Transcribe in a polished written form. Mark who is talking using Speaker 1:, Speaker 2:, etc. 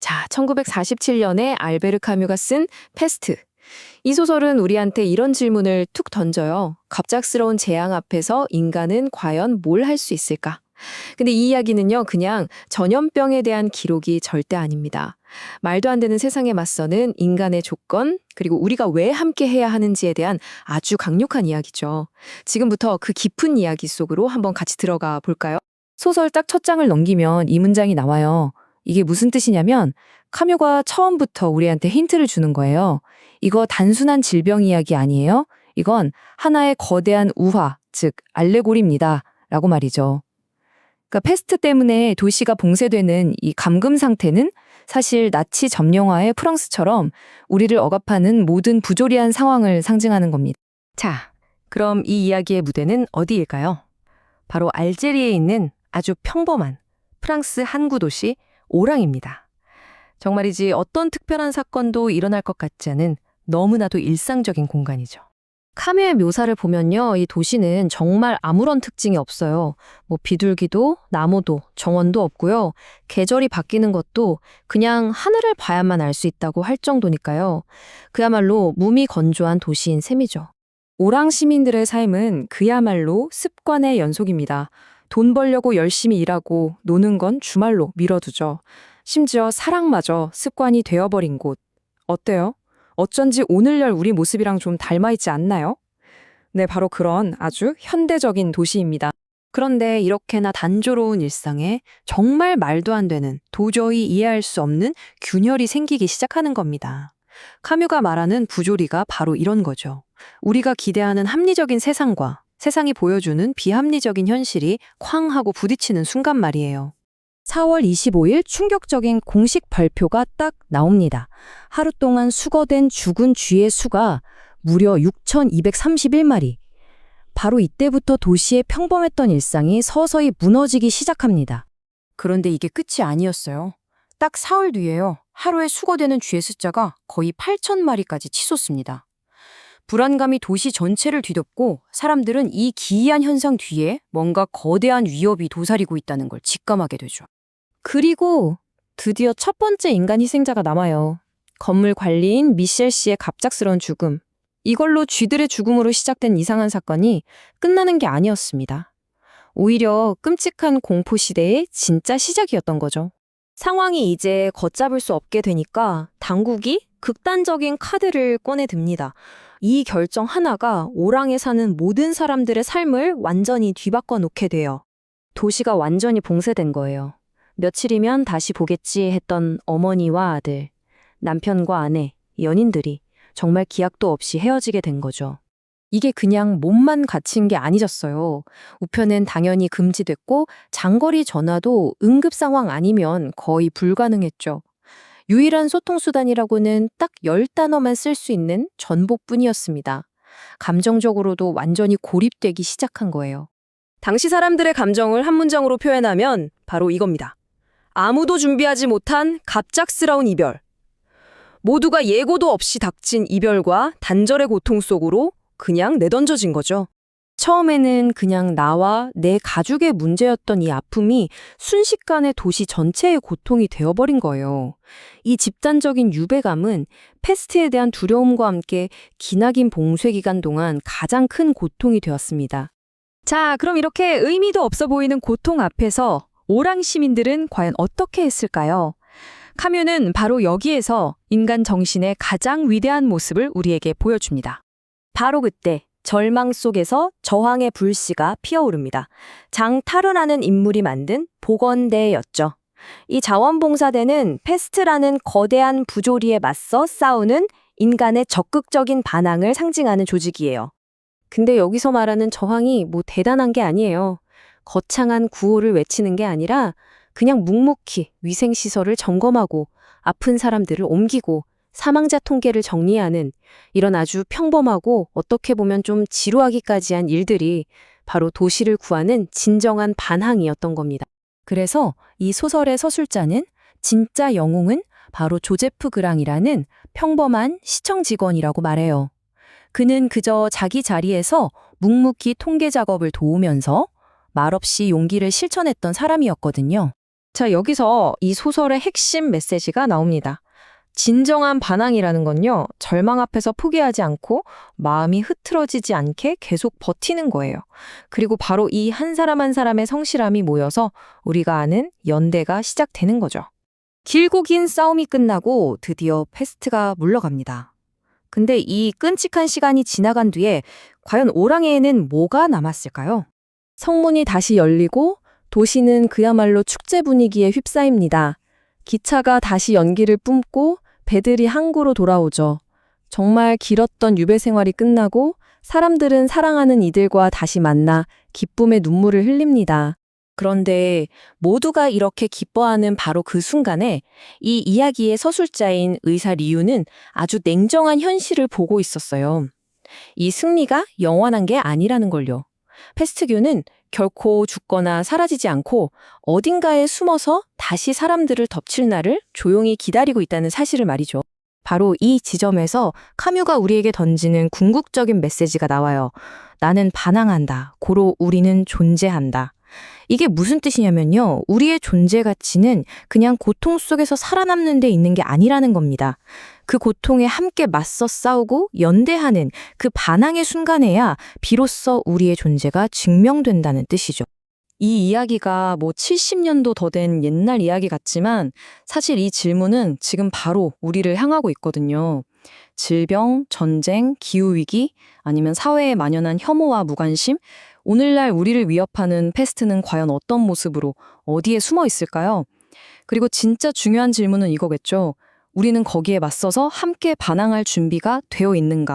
Speaker 1: 자, 1947년에 알베르 카뮤가 쓴 페스트. 이 소설은 우리한테 이런 질문을 툭 던져요. 갑작스러운 재앙 앞에서 인간은 과연 뭘 할 수 있을까? 근데 이 이야기는요, 그냥 전염병에 대한 기록이 절대 아닙니다. 말도 안 되는 세상에 맞서는 인간의 조건, 그리고 우리가 왜 함께 해야 하는지에 대한 아주 강력한 이야기죠. 지금부터 그 깊은 이야기 속으로 한번 같이 들어가 볼까요? 소설 딱 첫 장을 넘기면 이 문장이 나와요. 이게 무슨 뜻이냐면 카뮤가 처음부터 우리한테 힌트를 주는 거예요. 이거 단순한 질병 이야기 아니에요? 이건 하나의 거대한 우화, 즉 알레고리입니다. 라고 말이죠. 그러니까 패스트 때문에 도시가 봉쇄되는 이 감금 상태는 사실 나치 점령하의 프랑스처럼 우리를 억압하는 모든 부조리한 상황을 상징하는 겁니다. 자, 그럼 이 이야기의 무대는 어디일까요? 바로 알제리에 있는 아주 평범한 프랑스 항구 도시 오랑입니다. 정말이지 어떤 특별한 사건도 일어날 것 같지 않은 너무나도 일상적인 공간이죠. 카뮤의 묘사를 보면요, 이 도시는 정말 아무런 특징이 없어요. 뭐 비둘기도, 나무도, 정원도 없고요. 계절이 바뀌는 것도 그냥 하늘을 봐야만 알 수 있다고 할 정도니까요. 그야말로 무미 건조한 도시인 셈이죠. 오랑 시민들의 삶은 그야말로 습관의 연속입니다. 돈 벌려고 열심히 일하고 노는 건 주말로 미뤄두죠. 심지어 사랑마저 습관이 되어버린 곳. 어때요? 어쩐지 오늘날 우리 모습이랑 좀 닮아있지 않나요? 네, 바로 그런 아주 현대적인 도시입니다. 그런데 이렇게나 단조로운 일상에 정말 말도 안 되는, 도저히 이해할 수 없는 균열이 생기기 시작하는 겁니다. 카뮤가 말하는 부조리가 바로 이런 거죠. 우리가 기대하는 합리적인 세상과 세상이 보여주는 비합리적인 현실이 쾅 하고 부딪히는 순간 말이에요. 4월 25일 충격적인 공식 발표가 딱 나옵니다. 하루 동안 수거된 죽은 쥐의 수가 무려 6,231마리. 바로 이때부터 도시의 평범했던 일상이 서서히 무너지기 시작합니다. 그런데 이게 끝이 아니었어요. 딱 사흘 뒤에요. 하루에 수거되는 쥐의 숫자가 거의 8,000마리까지 치솟습니다. 불안감이 도시 전체를 뒤덮고 사람들은 이 기이한 현상 뒤에 뭔가 거대한 위협이 도사리고 있다는 걸 직감하게 되죠. 그리고 드디어 첫 번째 인간 희생자가 남아요. 건물 관리인 미셸 씨의 갑작스러운 죽음. 이걸로 쥐들의 죽음으로 시작된 이상한 사건이 끝나는 게 아니었습니다. 오히려 끔찍한 공포 시대의 진짜 시작이었던 거죠. 상황이 이제 걷잡을 수 없게 되니까 당국이 극단적인 카드를 꺼내듭니다. 이 결정 하나가 오랑에 사는 모든 사람들의 삶을 완전히 뒤바꿔 놓게 돼요. 도시가 완전히 봉쇄된 거예요. 며칠이면 다시 보겠지 했던 어머니와 아들, 남편과 아내, 연인들이 정말 기약도 없이 헤어지게 된 거죠. 이게 그냥 몸만 갇힌 게 아니졌어요. 우편은 당연히 금지됐고 장거리 전화도 응급 상황 아니면 거의 불가능했죠. 유일한 소통수단이라고는 딱 10단어만 쓸 수 있는 전보뿐이었습니다. 감정적으로도 완전히 고립되기 시작한 거예요. 당시 사람들의 감정을 한 문장으로 표현하면 바로 이겁니다. 아무도 준비하지 못한 갑작스러운 이별. 모두가 예고도 없이 닥친 이별과 단절의 고통 속으로 그냥 내던져진 거죠. 처음에는 그냥 나와 내 가족의 문제였던 이 아픔이 순식간에 도시 전체의 고통이 되어버린 거예요. 이 집단적인 유배감은 패스트에 대한 두려움과 함께 기나긴 봉쇄 기간 동안 가장 큰 고통이 되었습니다. 자, 그럼 이렇게 의미도 없어 보이는 고통 앞에서 오랑 시민들은 과연 어떻게 했을까요? 카뮤는 바로 여기에서 인간 정신의 가장 위대한 모습을 우리에게 보여줍니다. 바로 그때 절망 속에서 저항의 불씨가 피어오릅니다. 장타르라는 인물이 만든 보건대였죠. 이 자원봉사대는 패스트라는 거대한 부조리에 맞서 싸우는 인간의 적극적인 반항을 상징하는 조직이에요. 근데 여기서 말하는 저항이 뭐 대단한 게 아니에요. 거창한 구호를 외치는 게 아니라 그냥 묵묵히 위생시설을 점검하고 아픈 사람들을 옮기고 사망자 통계를 정리하는 이런 아주 평범하고 어떻게 보면 좀 지루하기까지 한 일들이 바로 도시를 구하는 진정한 반항이었던 겁니다. 그래서 이 소설의 서술자는 진짜 영웅은 바로 조제프 그랑이라는 평범한 시청 직원이라고 말해요. 그는 그저 자기 자리에서 묵묵히 통계 작업을 도우면서 말없이 용기를 실천했던 사람이었거든요.
Speaker 2: 자, 여기서 이 소설의 핵심 메시지가 나옵니다. 진정한 반항이라는 건요, 절망 앞에서 포기하지 않고 마음이 흐트러지지 않게 계속 버티는 거예요. 그리고 바로 이 한 사람 한 사람의 성실함이 모여서 우리가 아는 연대가 시작되는 거죠.
Speaker 1: 길고 긴 싸움이 끝나고 드디어 패스트가 물러갑니다. 근데 이 끔찍한 시간이 지나간 뒤에 과연 오랑해에는 뭐가 남았을까요?
Speaker 2: 성문이 다시 열리고 도시는 그야말로 축제 분위기에 휩싸입니다. 기차가 다시 연기를 뿜고 배들이 항구로 돌아오죠. 정말 길었던 유배 생활이 끝나고 사람들은 사랑하는 이들과 다시 만나 기쁨의 눈물을 흘립니다.
Speaker 1: 그런데 모두가 이렇게 기뻐하는 바로 그 순간에 이 이야기의 서술자인 의사 리유는 아주 냉정한 현실을 보고 있었어요. 이 승리가 영원한 게 아니라는 걸요. 패스트교는 결코 죽거나 사라지지 않고 어딘가에 숨어서 다시 사람들을 덮칠 날을 조용히 기다리고 있다는 사실을 말이죠.
Speaker 2: 바로 이 지점에서 카뮤가 우리에게 던지는 궁극적인 메시지가 나와요. 나는 반항한다. 고로 우리는 존재한다. 이게 무슨 뜻이냐면요. 우리의 존재 가치는 그냥 고통 속에서 살아남는 데 있는 게 아니라는 겁니다. 그 고통에 함께 맞서 싸우고 연대하는 그 반항의 순간에야 비로소 우리의 존재가 증명된다는 뜻이죠.
Speaker 1: 이 이야기가 뭐 70년도 더 된 옛날 이야기 같지만 사실 이 질문은 지금 바로 우리를 향하고 있거든요. 질병, 전쟁, 기후위기, 아니면 사회에 만연한 혐오와 무관심, 오늘날 우리를 위협하는 패스트는 과연 어떤 모습으로 어디에 숨어 있을까요? 그리고 진짜 중요한 질문은 이거겠죠. 우리는 거기에 맞서서 함께 반항할 준비가 되어 있는가?